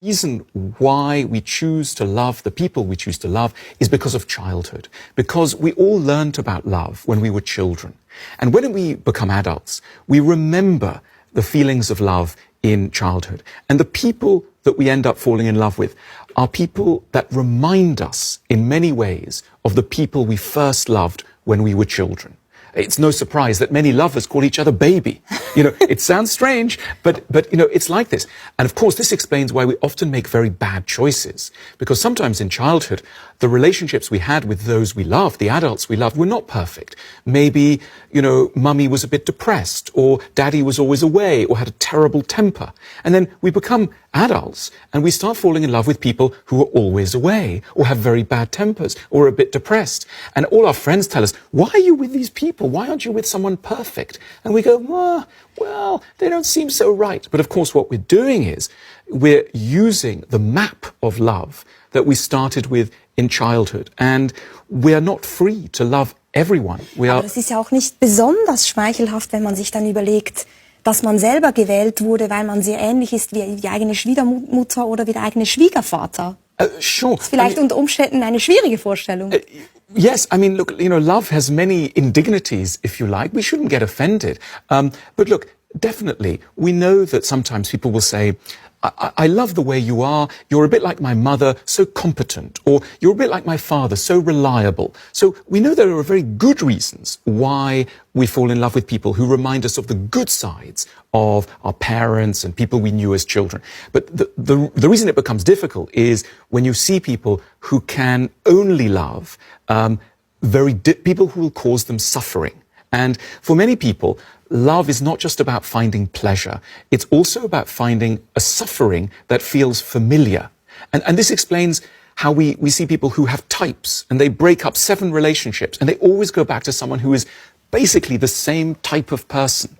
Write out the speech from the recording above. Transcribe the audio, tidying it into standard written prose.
reason why we choose to love the people we choose to love is because of childhood. Because we all learned about love when we were children. And when we become adults, we remember the feelings of love in childhood. And the people that we end up falling in love with are people that remind us in many ways of the people we first loved when we were children. It's no surprise that many lovers call each other baby. You know, it sounds strange, but you know, it's like this. And of course, this explains why we often make very bad choices. Because sometimes in childhood, the relationships we had with those we loved, the adults we loved, were not perfect. Maybe, you know, mummy was a bit depressed, or daddy was always away, or had a terrible temper. And then we become adults, and we start falling in love with people who are always away, or have very bad tempers, or are a bit depressed. And all our friends tell us, why are you with these people? Why aren't you with someone perfect? And we go, well, they don't seem so right. But of course, what we're doing is we're using the map of love that we started with in childhood. And we're not free to love everyone. Aber das ist ja auch nicht besonders schmeichelhaft, wenn man sich dann überlegt, dass man selber gewählt wurde, weil man sehr ähnlich ist wie die eigene Schwiegermutter oder wie der eigene Schwiegervater. Sure. Das ist vielleicht unter Umständen eine schwierige Vorstellung. Yes, I mean, look, you know, love has many indignities, if you like. We shouldn't get offended. But look, definitely, we know that sometimes people will say, I love the way you are. You're a bit like my mother, so competent. Or you're a bit like my father, so reliable. So we know there are very good reasons why we fall in love with people who remind us of the good sides of our parents and people we knew as children. But the reason it becomes difficult is when you see people who can only love people who will cause them suffering. And for many people, love is not just about finding pleasure. It's also about finding a suffering that feels familiar. And this explains how we see people who have types and they break up 7 relationships and they always go back to someone who is basically the same type of person.